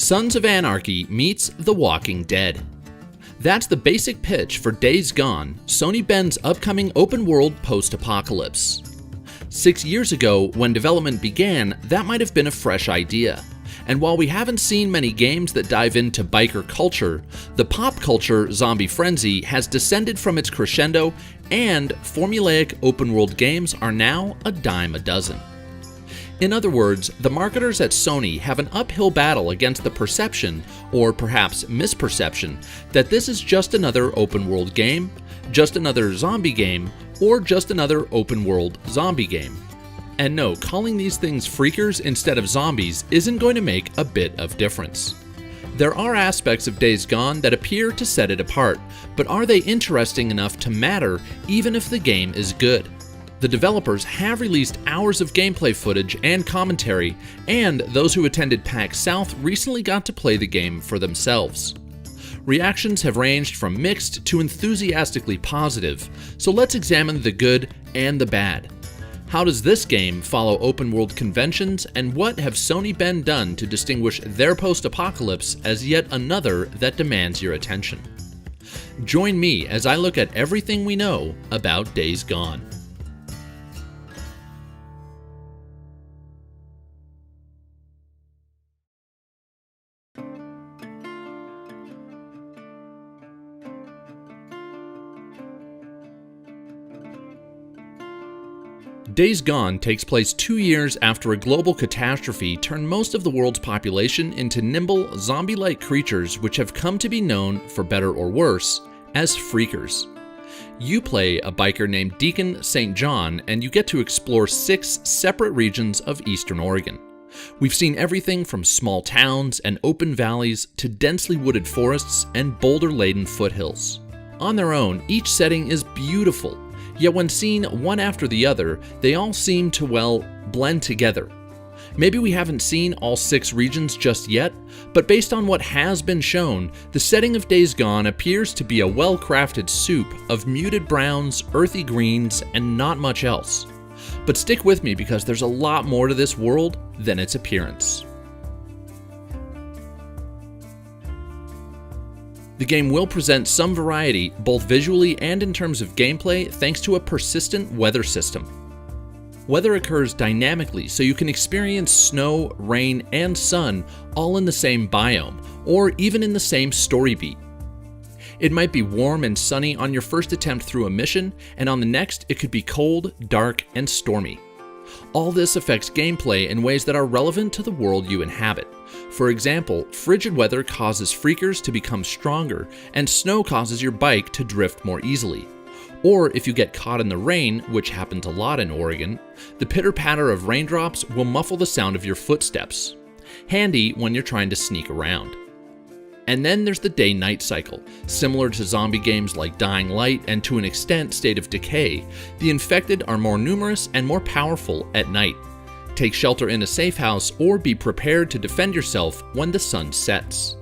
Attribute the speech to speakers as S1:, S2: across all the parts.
S1: Sons of Anarchy meets The Walking Dead. That's the basic pitch for Days Gone, SIE Bend's upcoming open-world post-apocalypse. 6 years ago, when development began, that might have been a fresh idea. And while we haven't seen many games that dive into biker culture, the pop culture zombie frenzy has descended from its crescendo, and formulaic open-world games are now a dime a dozen. In other words, the marketers at Sony have an uphill battle against the perception, or perhaps misperception, that this is just another open-world game, just another zombie game, or just another open-world zombie game. And no, calling these things freakers instead of zombies isn't going to make a bit of difference. There are aspects of Days Gone that appear to set it apart, but are they interesting enough to matter even if the game is good? The developers have released hours of gameplay footage and commentary, and those who attended PAX South recently got to play the game for themselves. Reactions have ranged from mixed to enthusiastically positive, so let's examine the good and the bad. How does this game follow open-world conventions, and what have SIE Bend done to distinguish their post-apocalypse as yet another that demands your attention? Join me as I look at everything we know about Days Gone. Days Gone takes place 2 years after a global catastrophe turned most of the world's population into nimble, zombie-like creatures which have come to be known, for better or worse, as freakers. You play a biker named Deacon St. John, and you get to explore 6 separate regions of eastern Oregon. We've seen everything from small towns and open valleys to densely wooded forests and boulder-laden foothills. On their own, each setting is beautiful. Yet when seen one after the other, they all seem to, well, blend together. Maybe we haven't seen all 6 regions just yet, but based on what has been shown, the setting of Days Gone appears to be a well-crafted soup of muted browns, earthy greens, and not much else. But stick with me because there's a lot more to this world than its appearance. The game will present some variety, both visually and in terms of gameplay, thanks to a persistent weather system. Weather occurs dynamically, so you can experience snow, rain, and sun all in the same biome, or even in the same story beat. It might be warm and sunny on your first attempt through a mission, and on the next it could be cold, dark, and stormy. All this affects gameplay in ways that are relevant to the world you inhabit. For example, frigid weather causes freakers to become stronger, and snow causes your bike to drift more easily. Or if you get caught in the rain, which happens a lot in Oregon, the pitter-patter of raindrops will muffle the sound of your footsteps. Handy when you're trying to sneak around. And then there's the day-night cycle. Similar to zombie games like Dying Light and to an extent State of Decay, the infected are more numerous and more powerful at night. Take shelter in a safe house or be prepared to defend yourself when the sun sets.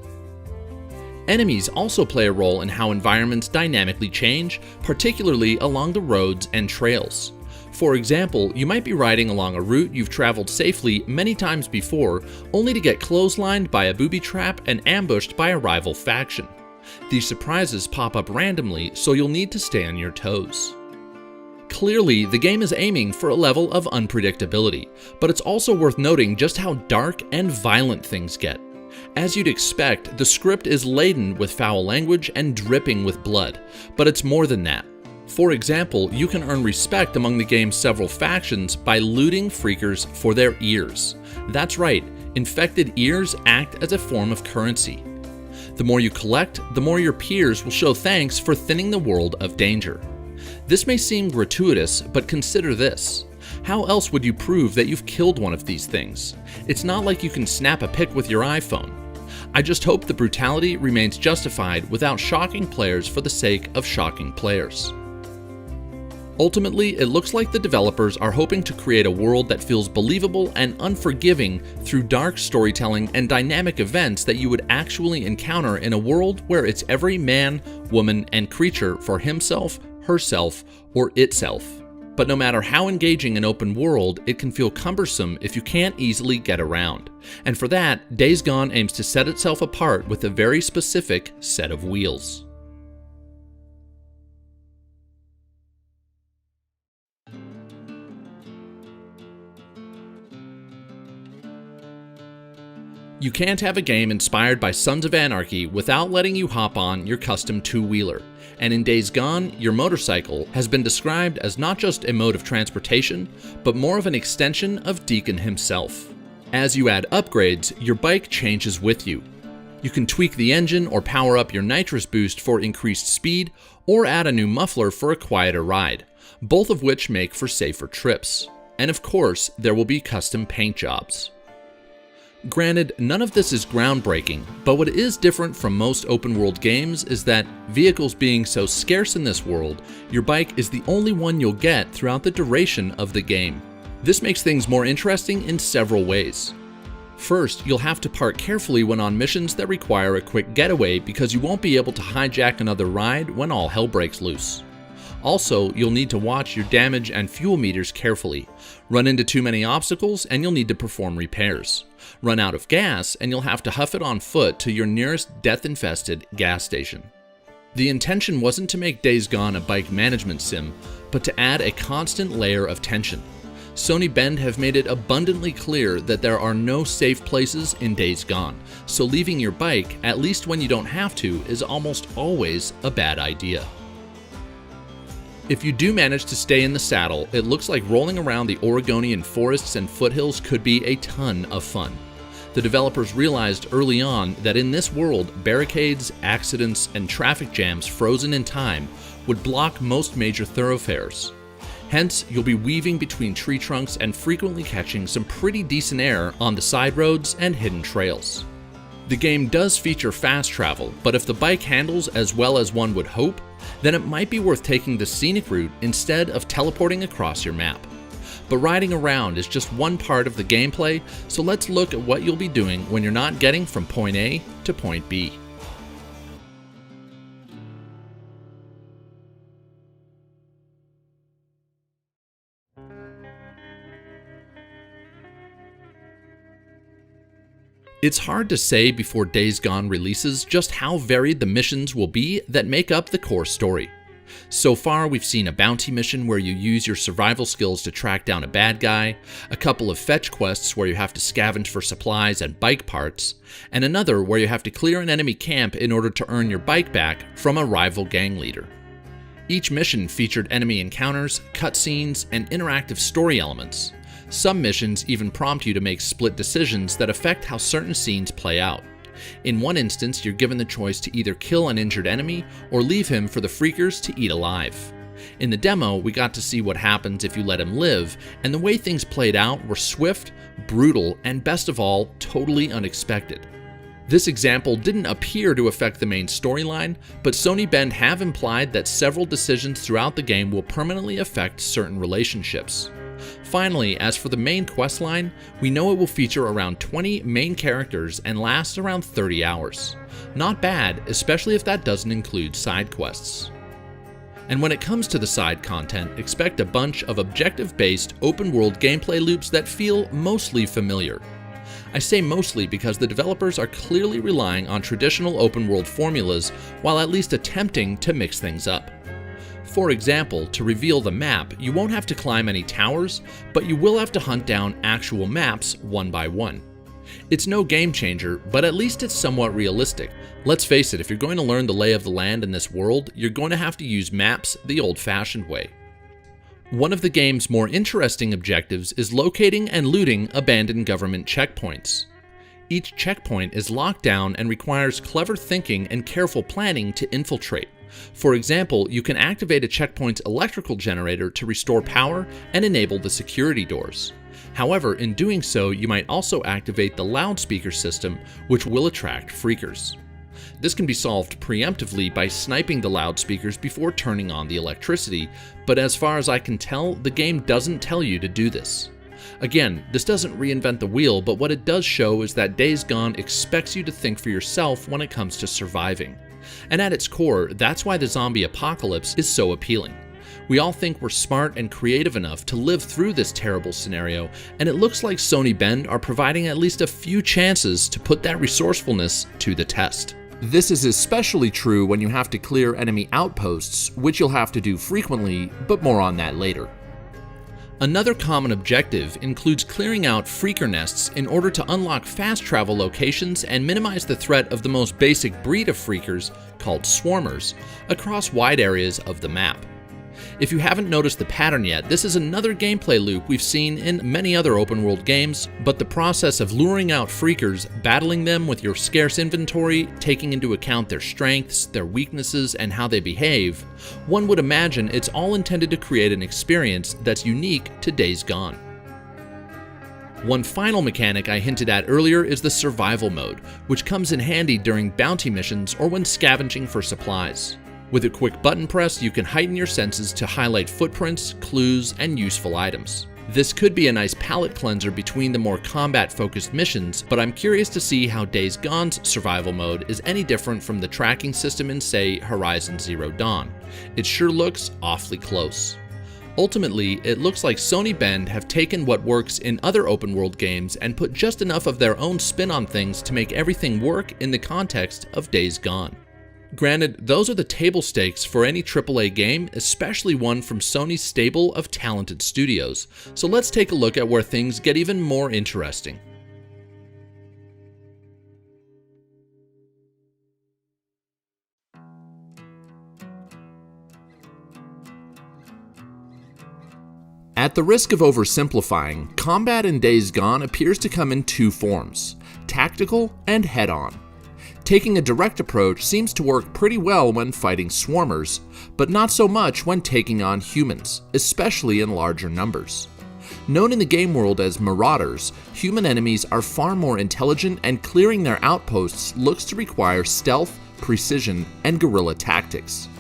S1: Enemies also play a role in how environments dynamically change, particularly along the roads and trails. For example, you might be riding along a route you've traveled safely many times before, only to get clotheslined by a booby trap and ambushed by a rival faction. These surprises pop up randomly, so you'll need to stay on your toes. Clearly, the game is aiming for a level of unpredictability, but it's also worth noting just how dark and violent things get. As you'd expect, the script is laden with foul language and dripping with blood, but it's more than that. For example, you can earn respect among the game's several factions by looting freakers for their ears. That's right, infected ears act as a form of currency. The more you collect, the more your peers will show thanks for thinning the world of danger. This may seem gratuitous, but consider this. How else would you prove that you've killed one of these things? It's not like you can snap a pic with your iPhone. I just hope the brutality remains justified without shocking players for the sake of shocking players. Ultimately, it looks like the developers are hoping to create a world that feels believable and unforgiving through dark storytelling and dynamic events that you would actually encounter in a world where it's every man, woman, and creature for himself, herself, or itself. But no matter how engaging an open world, it can feel cumbersome if you can't easily get around. And for that, Days Gone aims to set itself apart with a very specific set of wheels. You can't have a game inspired by Sons of Anarchy without letting you hop on your custom two-wheeler. And in Days Gone, your motorcycle has been described as not just a mode of transportation, but more of an extension of Deacon himself. As you add upgrades, your bike changes with you. You can tweak the engine or power up your nitrous boost for increased speed, or add a new muffler for a quieter ride, both of which make for safer trips. And of course, there will be custom paint jobs. Granted, none of this is groundbreaking, but what is different from most open-world games is that, vehicles being so scarce in this world, your bike is the only one you'll get throughout the duration of the game. This makes things more interesting in several ways. First, you'll have to park carefully when on missions that require a quick getaway because you won't be able to hijack another ride when all hell breaks loose. Also, you'll need to watch your damage and fuel meters carefully. Run into too many obstacles and you'll need to perform repairs. Run out of gas and you'll have to huff it on foot to your nearest death-infested gas station. The intention wasn't to make Days Gone a bike management sim, but to add a constant layer of tension. Sony Bend have made it abundantly clear that there are no safe places in Days Gone, so leaving your bike, at least when you don't have to, is almost always a bad idea. If you do manage to stay in the saddle, it looks like rolling around the Oregonian forests and foothills could be a ton of fun. The developers realized early on that in this world, barricades, accidents, and traffic jams frozen in time would block most major thoroughfares. Hence, you'll be weaving between tree trunks and frequently catching some pretty decent air on the side roads and hidden trails. The game does feature fast travel, but if the bike handles as well as one would hope, then it might be worth taking the scenic route instead of teleporting across your map. But riding around is just one part of the gameplay, so let's look at what you'll be doing when you're not getting from point A to point B. It's hard to say before Days Gone releases just how varied the missions will be that make up the core story. So far, we've seen a bounty mission where you use your survival skills to track down a bad guy, a couple of fetch quests where you have to scavenge for supplies and bike parts, and another where you have to clear an enemy camp in order to earn your bike back from a rival gang leader. Each mission featured enemy encounters, cutscenes, and interactive story elements. Some missions even prompt you to make split decisions that affect how certain scenes play out. In one instance, you're given the choice to either kill an injured enemy or leave him for the freakers to eat alive. In the demo, we got to see what happens if you let him live, and the way things played out were swift, brutal, and best of all, totally unexpected. This example didn't appear to affect the main storyline, but Sony Bend have implied that several decisions throughout the game will permanently affect certain relationships. Finally, as for the main questline, we know it will feature around 20 main characters and last around 30 hours. Not bad, especially if that doesn't include side quests. And when it comes to the side content, expect a bunch of objective-based, open-world gameplay loops that feel mostly familiar. I say mostly because the developers are clearly relying on traditional open-world formulas while at least attempting to mix things up. For example, to reveal the map, you won't have to climb any towers, but you will have to hunt down actual maps one by one. It's no game changer, but at least it's somewhat realistic. Let's face it, if you're going to learn the lay of the land in this world, you're going to have to use maps the old-fashioned way. One of the game's more interesting objectives is locating and looting abandoned government checkpoints. Each checkpoint is locked down and requires clever thinking and careful planning to infiltrate. For example, you can activate a checkpoint's electrical generator to restore power and enable the security doors. However, in doing so, you might also activate the loudspeaker system, which will attract freakers. This can be solved preemptively by sniping the loudspeakers before turning on the electricity, but as far as I can tell, the game doesn't tell you to do this. Again, this doesn't reinvent the wheel, but what it does show is that Days Gone expects you to think for yourself when it comes to surviving. And at its core, that's why the zombie apocalypse is so appealing. We all think we're smart and creative enough to live through this terrible scenario, and it looks like SIE Bend are providing at least a few chances to put that resourcefulness to the test. This is especially true when you have to clear enemy outposts, which you'll have to do frequently, but more on that later. Another common objective includes clearing out freaker nests in order to unlock fast travel locations and minimize the threat of the most basic breed of freakers, called swarmers, across wide areas of the map. If you haven't noticed the pattern yet, this is another gameplay loop we've seen in many other open world games, but the process of luring out freakers, battling them with your scarce inventory, taking into account their strengths, their weaknesses, and how they behave, one would imagine it's all intended to create an experience that's unique to Days Gone. One final mechanic I hinted at earlier is the survival mode, which comes in handy during bounty missions or when scavenging for supplies. With a quick button press, you can heighten your senses to highlight footprints, clues, and useful items. This could be a nice palate cleanser between the more combat-focused missions, but I'm curious to see how Days Gone's survival mode is any different from the tracking system in, say, Horizon Zero Dawn. It sure looks awfully close. Ultimately, it looks like SIE Bend have taken what works in other open-world games and put just enough of their own spin on things to make everything work in the context of Days Gone. Granted, those are the table stakes for any AAA game, especially one from Sony's stable of talented studios. So let's take a look at where things get even more interesting. At the risk of oversimplifying, combat in Days Gone appears to come in two forms: tactical and head-on. Taking a direct approach seems to work pretty well when fighting swarmers, but not so much when taking on humans, especially in larger numbers. Known in the game world as marauders, human enemies are far more intelligent, and clearing their outposts looks to require stealth, precision, and guerrilla tactics.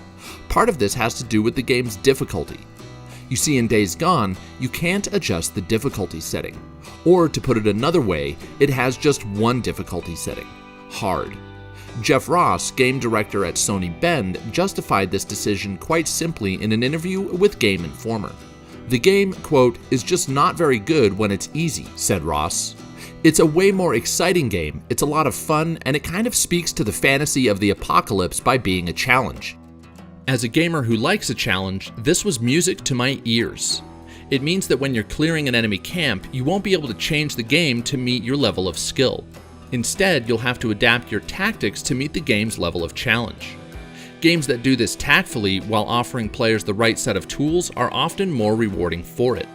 S1: Part of this has to do with the game's difficulty. You see, in Days Gone, you can't adjust the difficulty setting. Or, to put it another way, it has just one difficulty setting: hard. Jeff Ross, game director at SIE Bend, justified this decision quite simply in an interview with Game Informer. "The game, quote, is just not very good when it's easy," said Ross. "It's a way more exciting game, it's a lot of fun, and it kind of speaks to the fantasy of the apocalypse by being a challenge." As a gamer who likes a challenge, this was music to my ears. It means that when you're clearing an enemy camp, you won't be able to change the game to meet your level of skill. Instead, you'll have to adapt your tactics to meet the game's level of challenge. Games that do this tactfully while offering players the right set of tools are often more rewarding for it.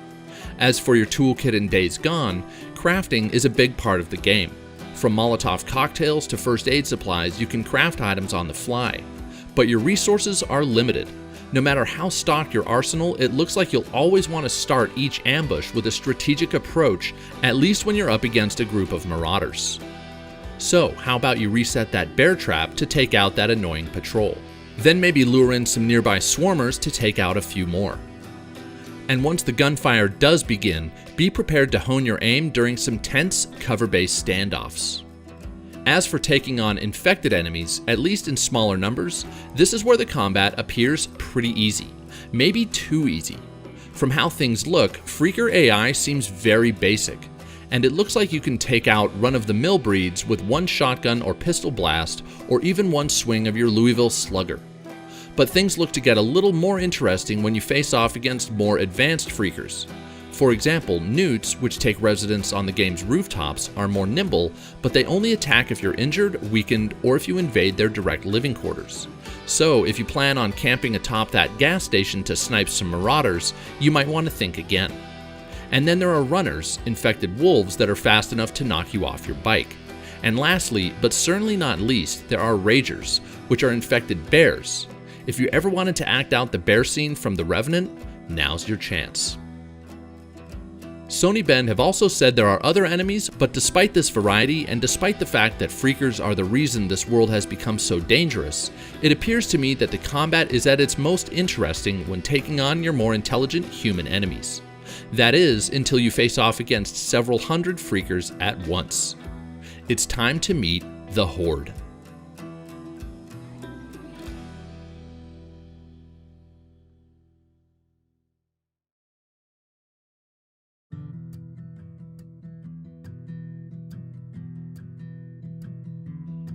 S1: As for your toolkit in Days Gone, crafting is a big part of the game. From Molotov cocktails to first aid supplies, you can craft items on the fly. But your resources are limited. No matter how stocked your arsenal, it looks like you'll always want to start each ambush with a strategic approach, at least when you're up against a group of marauders. So, how about you reset that bear trap to take out that annoying patrol? Then maybe lure in some nearby swarmers to take out a few more. And once the gunfire does begin, be prepared to hone your aim during some tense, cover-based standoffs. As for taking on infected enemies, at least in smaller numbers, this is where the combat appears pretty easy. Maybe too easy. From how things look, Freaker AI seems very basic, and it looks like you can take out run-of-the-mill breeds with one shotgun or pistol blast, or even one swing of your Louisville Slugger. But things look to get a little more interesting when you face off against more advanced Freakers. For example, newts, which take residence on the game's rooftops, are more nimble, but they only attack if you're injured, weakened, or if you invade their direct living quarters. So, if you plan on camping atop that gas station to snipe some marauders, you might want to think again. And then there are runners, infected wolves that are fast enough to knock you off your bike. And lastly, but certainly not least, there are ragers, which are infected bears. If you ever wanted to act out the bear scene from The Revenant, now's your chance. SIE Bend have also said there are other enemies, but despite this variety, and despite the fact that Freakers are the reason this world has become so dangerous, it appears to me that the combat is at its most interesting when taking on your more intelligent human enemies. That is, until you face off against several hundred Freakers at once. It's time to meet the Horde.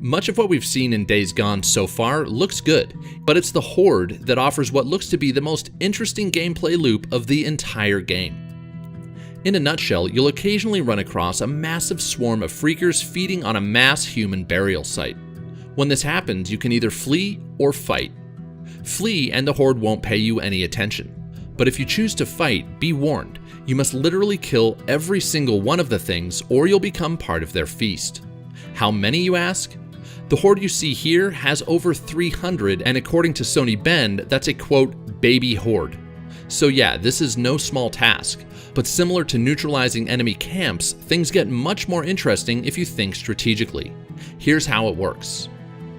S1: Much of what we've seen in Days Gone so far looks good, but it's the Horde that offers what looks to be the most interesting gameplay loop of the entire game. In a nutshell, you'll occasionally run across a massive swarm of freakers feeding on a mass human burial site. When this happens, you can either flee or fight. Flee and the Horde won't pay you any attention. But if you choose to fight, be warned, you must literally kill every single one of the things or you'll become part of their feast. How many, you ask? The Horde you see here has over 300, and according to SIE Bend, that's a quote, baby horde. So yeah, this is no small task, but similar to neutralizing enemy camps, things get much more interesting if you think strategically. Here's how it works.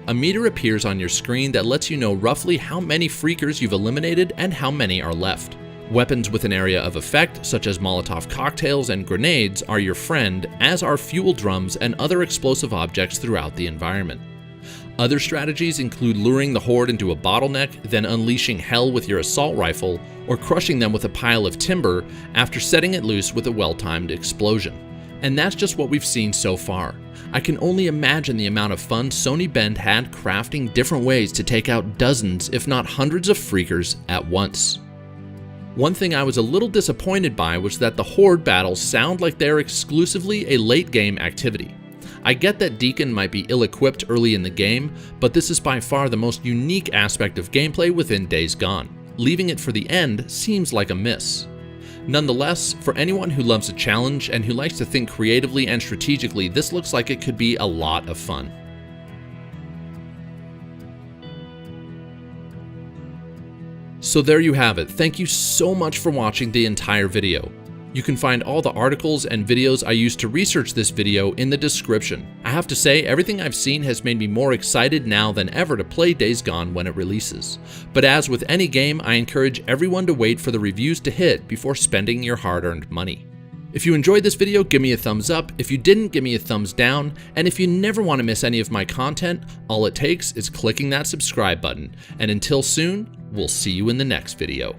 S1: A meter appears on your screen that lets you know roughly how many freakers you've eliminated and how many are left. Weapons with an area of effect, such as Molotov cocktails and grenades, are your friend, as are fuel drums and other explosive objects throughout the environment. Other strategies include luring the Horde into a bottleneck, then unleashing hell with your assault rifle, or crushing them with a pile of timber after setting it loose with a well-timed explosion. And that's just what we've seen so far. I can only imagine the amount of fun SIE Bend had crafting different ways to take out dozens, if not hundreds of freakers at once. One thing I was a little disappointed by was that the Horde battles sound like they're exclusively a late-game activity. I get that Deacon might be ill-equipped early in the game, but this is by far the most unique aspect of gameplay within Days Gone. Leaving it for the end seems like a miss. Nonetheless, for anyone who loves a challenge and who likes to think creatively and strategically, this looks like it could be a lot of fun. So there you have it. Thank you so much for watching the entire video. You can find all the articles and videos I used to research this video in the description. I have to say, everything I've seen has made me more excited now than ever to play Days Gone when it releases. But as with any game, I encourage everyone to wait for the reviews to hit before spending your hard-earned money. If you enjoyed this video, give me a thumbs up. If you didn't, give me a thumbs down. And if you never want to miss any of my content, all it takes is clicking that subscribe button. And until soon, we'll see you in the next video.